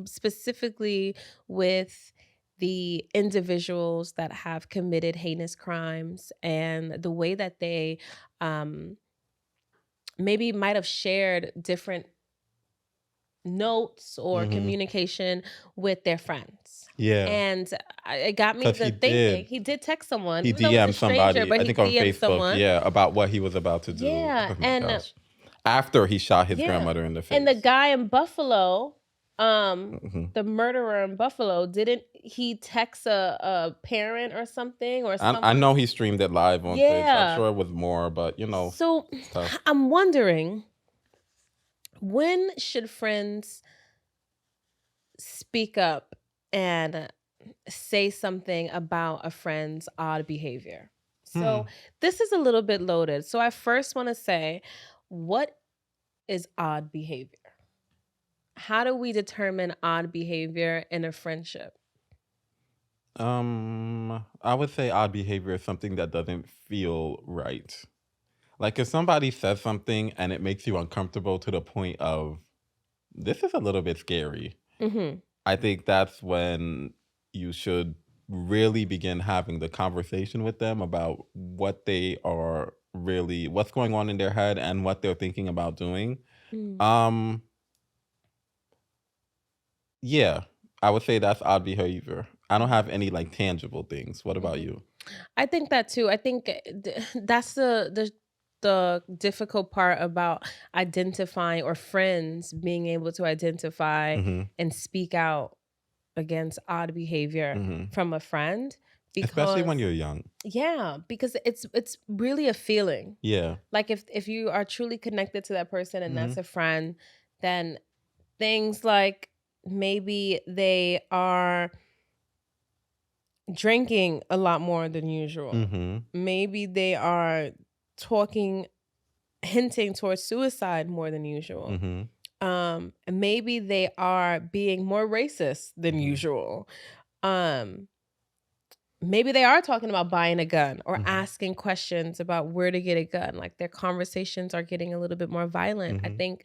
specifically with the individuals that have committed heinous crimes and the way that they um, maybe might have shared different notes or Mhm. communication with their friends. Yeah, And it got me 'cause to thinking. He did text someone, he even though it was a DM'd stranger, somebody, but I he think on DM'd Facebook, someone. yeah, about what he was about to do. Yeah, Oh my and gosh. After he shot his yeah. grandmother in the And the face. guy in Buffalo, Mhm. the murderer in Buffalo, didn't he text a parent or something or I someone? know he streamed it live on Twitch. I'm Yeah. sure it was more, but, So it's tough. I'm wondering, when should friends speak up and say something about a friend's odd behavior? So Hmm. this is a little bit loaded. So I first want to say, what is odd behavior? How do we determine odd behavior in a friendship? I would say odd behavior is something that doesn't feel right. Like if somebody says something and it makes you uncomfortable to the point of this is a little bit scary. Mhm. I think that's when you should really begin having the conversation with them about what they are really what's going on in their head and what they're thinking about doing. Mm. Um yeah, I would say that's odd behavior. I don't have any like tangible things. What about Mhm. you? I think that too. I think that's the difficult part about identifying or friends being able to identify Mhm. and speak out against odd behavior Mhm. from a friend Especially when because you're young. yeah, because it's really a feeling. Yeah. Like if you are truly connected to that person and that's Mhm. a friend, then things like maybe they are drinking a lot more than usual. Mhm. Maybe they are talking hinting towards suicide more than usual. Mhm. Maybe they are being more racist than Mhm. usual. Um, maybe they are talking about buying a gun or Mhm. asking questions about where to get a gun. Like their conversations are getting a little bit more violent. I Mhm. think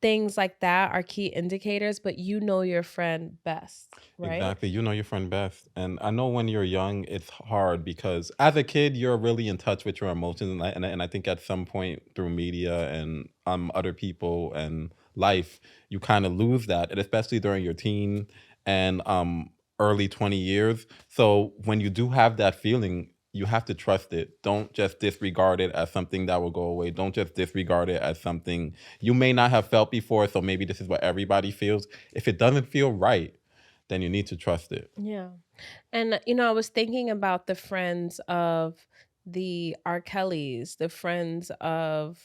things like that are key indicators, but you know your friend best, right? Exactly. You know your friend best. And I know when you're young, it's hard because as a kid, you're really in touch with your emotions. And I think at some point through media and other people and life, you kind of lose that, and especially during your teen and early 20 years. So when you do have that feeling, you have to trust it. Don't just disregard it as something that will go away. Don't just disregard it as something you may not have felt before. So maybe this is what everybody feels. If it doesn't feel right, then you need to trust it. Yeah. And, I was thinking about the friends of the R. Kellys, the friends of,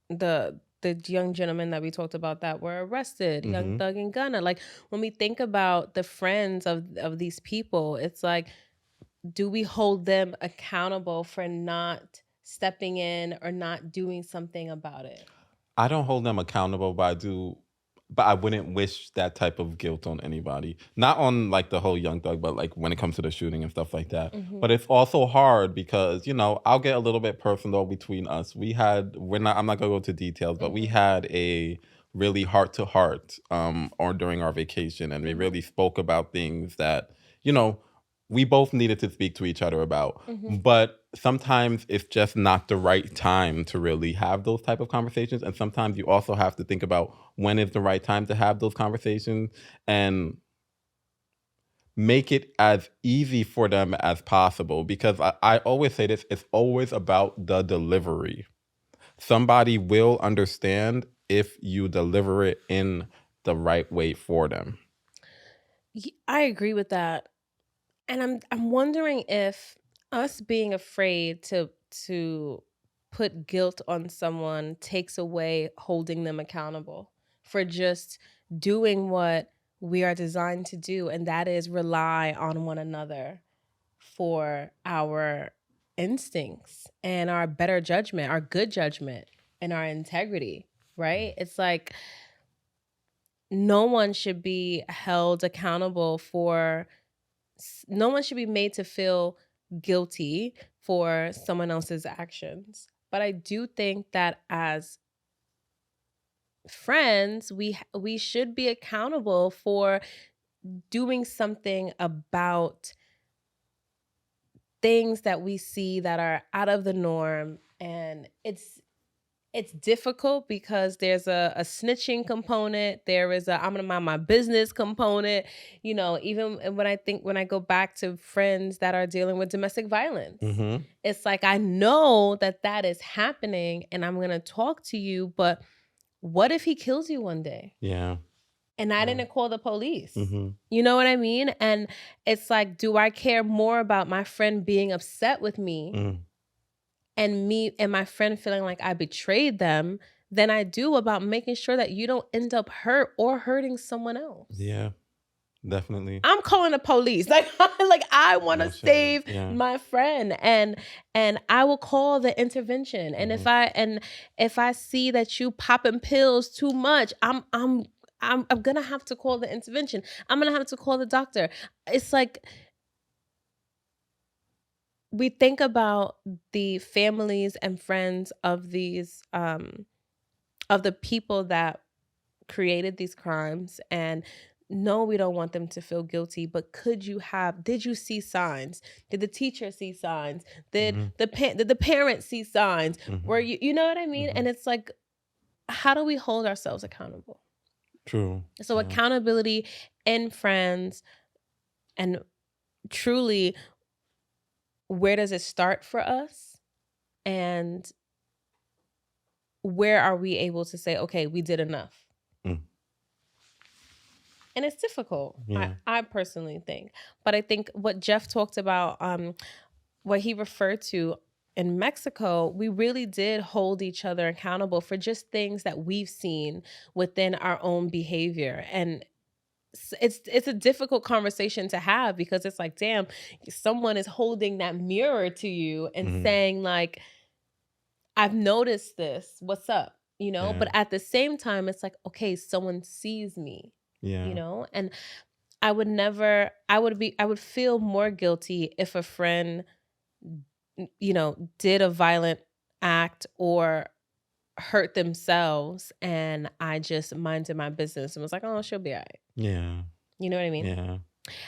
the young gentlemen that we talked about that were arrested, Young Mhm. Thug and Gunna. Like when we think about the friends of these people, it's like, do we hold them accountable for not stepping in or not doing something about it? I don't hold them accountable, but but I wouldn't wish that type of guilt on anybody. Not on like the whole Young Thug, but like when it comes to the shooting and stuff like that. But Mhm. it's also hard because, I'll get a little bit personal between us. I'm not gonna go into details, but we Mhm. had a really heart to heart or during our vacation, and we Mhm. really spoke about things that, you know, we both needed to speak to each other about. Mhm. But sometimes it's just not the right time to really have those type of conversations, and sometimes you also have to think about when is the right time to have those conversations, and make it as easy for them as possible, because I always say this, it's always about the delivery. Somebody will understand if you deliver it in the right way for them. I agree with that. And I'm wondering if us being afraid to put guilt on someone takes away holding them accountable for just doing what we are designed to do, and that is rely on one another for our instincts and our better judgment, our good judgment, and our integrity, right? It's like no one should be held accountable for no one should be made to feel guilty for someone else's actions. But I do think that as friends, we should be accountable for doing something about things that we see that are out of the norm, and it's difficult because there's a snitching component. There is a I'm gonna mind my business component. Even when I go back to friends that are dealing with domestic violence, Hmm. it's like I know that that is happening, and I'm gonna talk to you. But what if he kills you one day, Yeah. and I Yeah. didn't call the police? Hmm. You know what I mean? And it's like, do I care more about my friend being upset with me Mm. and me and my friend feeling like I betrayed them than I do about making sure that you don't end up hurt or hurting someone else? Yeah, definitely. I'm calling the police. Like I want No to shade. save Yeah. my friend, and I will call the intervention. And Hmm. if I see that you popping pills too much, I'm going to have to call the intervention. I'm going to have to call the doctor. It's like we think about the families and friends of the people that created these crimes, and no, we don't want them to feel guilty, but did you see signs? Did the teacher see signs? Hmm. Did the parents see signs? Were Hmm. you know what I mean? Hmm. And it's like, how do we hold ourselves accountable? True. So Yeah. accountability in friends, and truly, where does it start for us? And where are we able to say, okay, we did enough? Mm. And it's difficult, Yeah. I personally think. But I think what Jeff talked about, what he referred to in Mexico, we really did hold each other accountable for just things that we've seen within our own behavior. And it's a difficult conversation to have, because it's like, damn, someone is holding that mirror to you and Hmm. saying like, I've noticed this. What's up? Yeah. But at the same time, it's like, okay, someone sees me, Yeah. and I would never, I would feel more guilty if a friend, did a violent act or hurt themselves, and I just minded my business and was like, oh, she'll be all right. Yeah. You know what I mean? Yeah.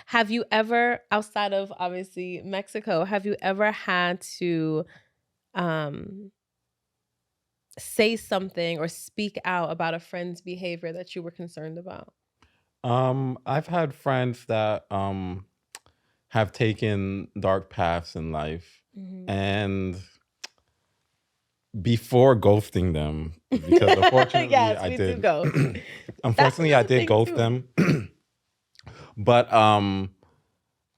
Have you ever, outside of obviously Mexico, have you ever had to um say something or speak out about a friend's behavior that you were concerned about? I've had friends that have taken dark paths in life, Mhm. and before ghosting them, because unfortunately Yes, I we do did ghost. That's unfortunately I another did thing ghost too. them. But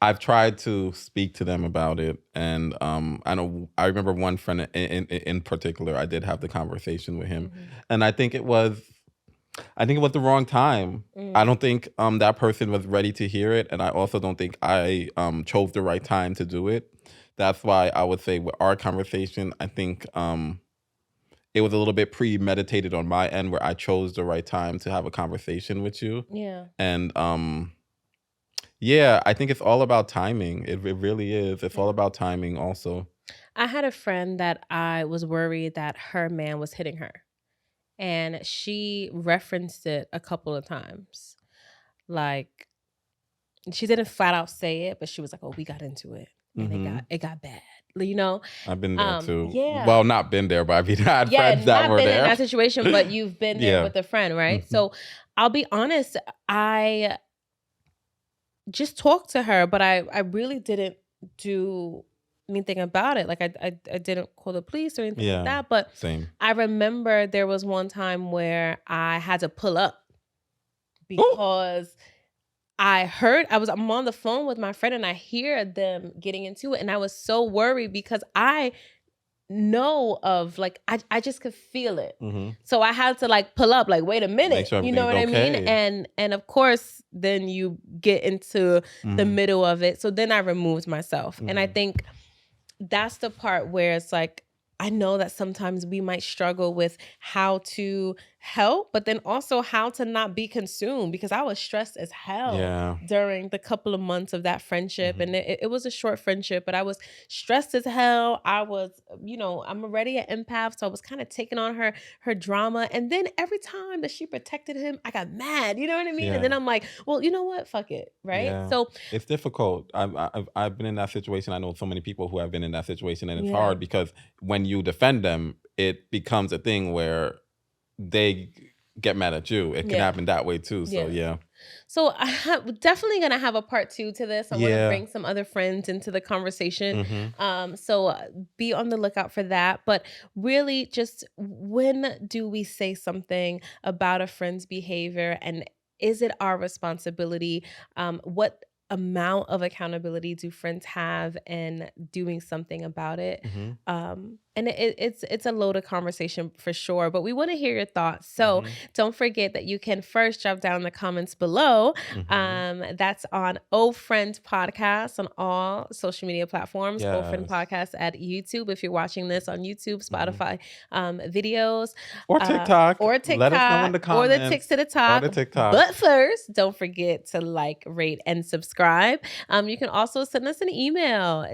I've tried to speak to them about it, and I remember one friend in particular. I did have the conversation with him, Mhm. and I think it was the wrong time. I Mm. don't think that person was ready to hear it, and I also don't think I chose the right time to do it. That's why I would say with our conversation, I think it was a little bit premeditated on my end where I chose the right time to have a conversation with you. Yeah. And yeah, I think it's all about timing. It really is. It's all Yeah. about timing also. I had a friend that I was worried that her man was hitting her, and she referenced it a couple of times. Like, she didn't flat out say it, but she was like, "Oh, we got into it, and Hmm. it got bad." You know? I've been there too. Yeah. Well, not been there, but I had Yeah, friends that not were been in there. that situation, but you've been there Yeah. with a friend, right? Mhm. So I'll be honest, I just talked to her, but I really didn't do anything about it. Like I didn't call the police or anything like Yeah. that. But Same. I remember there was one time where I had to pull up Ooh. because I'm on the phone with my friend and I hear them getting into it, and I was so worried because I know of, like, I just could feel it. Hmm. So I had to like pull up, like, wait a Make minute, sure you know what everything's I mean? okay. And of course then you get into the Mhm. middle of it. So then I removed myself. And I Mhm. think that's the part where it's like, I know that sometimes we might struggle with how to help, but then also how to not be consumed, because I was stressed as hell Yeah. during the couple of months of that friendship. Mhm. And it was a short friendship, but I was stressed as hell. I was, I'm already an empath, so I was kind of taking on her drama. And then every time that she protected him, I got mad. You know what I mean? And then Yeah. I'm like, well, you know what? Fuck it. Right? Yeah. So It's difficult. I've been in that situation. I know so many people who have been in that situation, and it's yeah. hard because when you defend them, it becomes a thing where they get mad at you. It can Yeah. happen that way too. So Yeah. yeah. So definitely gonna have a part 2 to this. I want to Yeah. bring some other friends into the conversation. Mhm. So be on the lookout for that. But really, just when do we say something about a friend's behavior, and is it our responsibility? What amount of accountability do friends have in doing something about it? Mhm. And it's a loaded conversation for sure, but we want to hear your thoughts. So Mhm. don't forget that you can first drop down in the comments below. Mhm. That's on O Friend Podcast on all social media platforms. O Friend Yes. Podcast at YouTube if you're watching this on YouTube, Mhm. Spotify, videos, Or TikTok. or Let us know in the TikTok, or the comments. ticks to the Or talk. the TikTok. But first, don't forget to like, rate, and subscribe. You can also send us an email.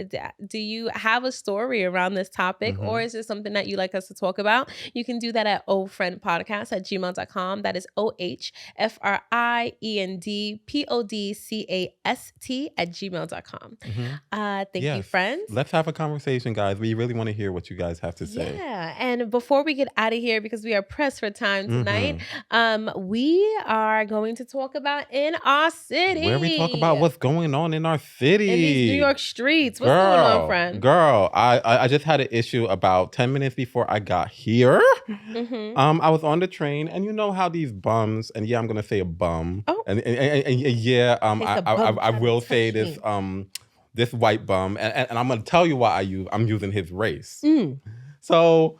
Do you have a story around this topic, or is it something that you like us to talk about? You can do that at ohfriendpodcast@gmail.com. That is ohfriendpodcast@gmail.com. Thank you, Yes. friends. Let's have a conversation, guys. We really want to hear what you guys have to say. Yeah, and before we get out of here, because we are pressed for time tonight, Mhm. we are going to talk about in our city. Where we talk about what's going on in our city. In these New York streets. What's going on, friend? Girl, I just had an issue about 10 minutes before I got here. Mhm. I was on the train, and you know how these bums, and yeah, I'm gonna say a bum. Oh. And yeah, It's a bum I trying to will say touch this me. this white bum, and I'm gonna tell you why I'm using his race. Mm. So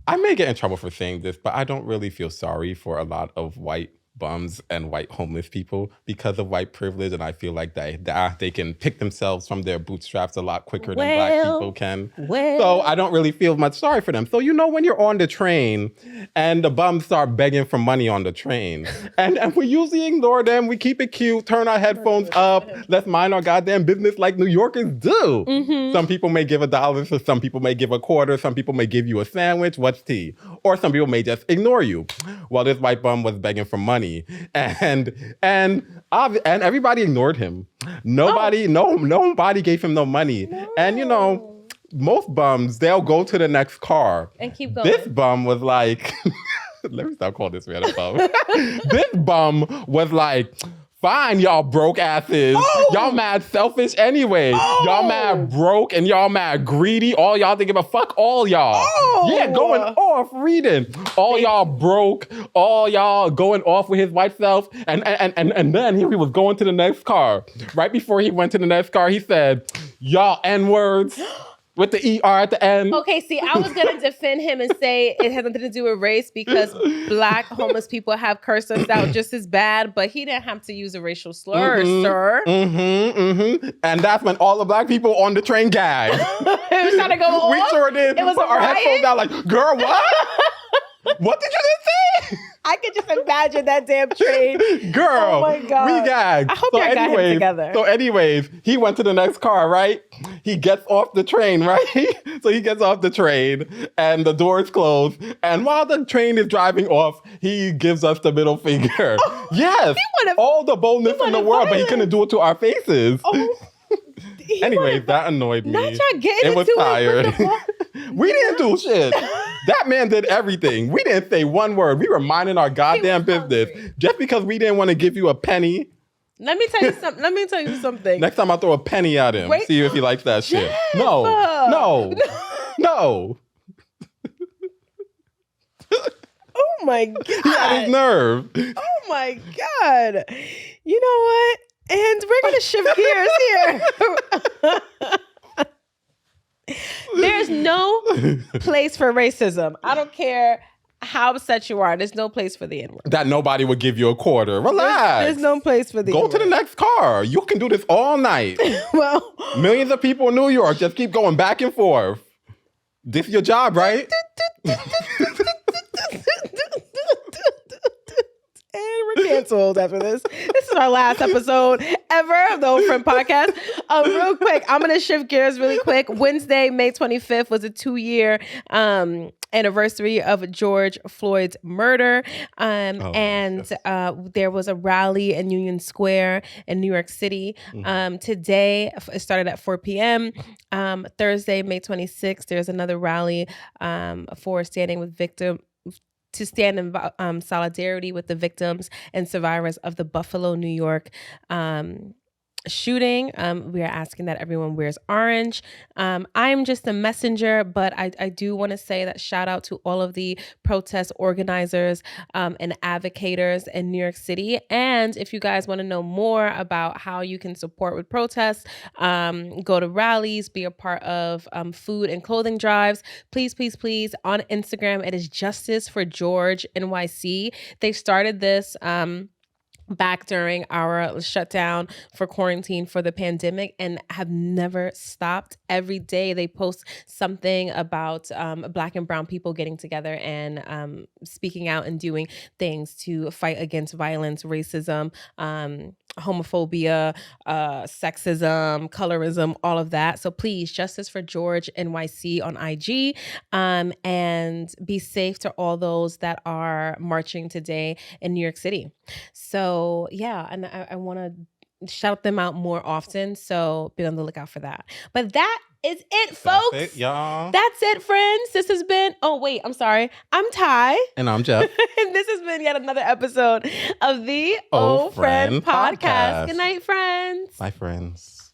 I may get in trouble for saying this, but I don't really feel sorry for a lot of white bums and white homeless people because of white privilege, and I feel like they can pick themselves from their bootstraps a lot quicker than black people can. So I don't really feel much sorry for them. So when you're on the train and the bums start begging for money on the train, and we usually ignore them, we keep it cute, turn our headphones up, let's mind our goddamn business like New Yorkers do. Some people may give $1, so some people may give a quarter, some people may give you a sandwich, what's tea? Or some people may just ignore you. Well, this white bum was begging for money. And everybody ignored him. Nobody gave him no money. No. And most bums, they'll go to the next car. And keep going. This bum was like, let me stop calling this man a bum. This bum was like, fine, y'all broke asses. Y'all mad selfish anyway. Y'all mad broke and y'all mad greedy. All y'all thinking about fuck all y'all. Yeah, going off reading. All y'all broke. All y'all going off with his white self. And then he was going to the next car. Right before he went to the next car, he said, y'all N-words. With the ER at the end. Okay, see, I was going to defend him and say it has nothing to do with race because black homeless people have cursed us out just as bad, but he didn't have to use a racial slur, sir. And that's when all the black people on the train gagged. It was trying to go off? We sure did. It was put a our riot? headphones out like, girl, what? What did you just say? I could just imagine that damn train. Girl, Oh my God. we gagged. I hope y'all got him together. So anyways, he went to the next car, right? He gets off the train, right? So he gets off the train and the doors close. And while the train is driving off, he gives us the middle finger. Yes. All the boldness in the world, but he couldn't do it to our faces. Oh. Anyways, that annoyed me. Not y'all getting it was into tired. It We didn't do shit. That man did everything. We didn't say one word. We were minding our goddamn business. Hungry. Just because we didn't want to give you a penny. Let me tell you something. Next time I'll throw a penny at him. Wait. See if he likes that shit. Jeff. No. Oh my God. He had his nerve. Oh my God. You know what? And we're going to shift gears here. There's no place for racism. I don't care how upset you are. There's no place for the N-word. That nobody would give you a quarter. Relax. There's no place for the Go N-word. to the next car. You can do this all night. Well, Millions of people in New York just keep going back and forth. This is your job, right? and we're canceled after this. This is our last episode ever of the Old Friend Podcast. Real quick, I'm going to shift gears really quick. Wednesday, May 25th was a 2-year anniversary of George Floyd's murder. There was a rally in Union Square in New York City. Today, it started at 4 p.m. Thursday, May 26th, there's another rally for standing with victims. To stand in solidarity with the victims and survivors of the Buffalo, New York shooting. We are asking that everyone wears orange. I'm just a messenger, but I do want to say that shout out to all of the protest organizers and advocators in New York City. And if you guys want to know more about how you can support with protests, go to rallies, be a part of food and clothing drives, please on Instagram, it is Justice for George NYC. They started this back during our shutdown for quarantine for the pandemic and have never stopped. Every day they post something about Black and brown people getting together and speaking out and doing things to fight against violence, racism, homophobia, sexism, colorism, all of that. So please, Justice for George NYC on IG, and be safe to all those that are marching today in New York City. So yeah, and I want to shout them out more often. So be on the lookout for that. But that is it, folks. That's it, y'all. That's it, friends. This has been, I'm sorry. I'm Ty. And I'm Jeff. And this has been yet another episode of the Old Friend Podcast. Good night, friends. Bye, friends.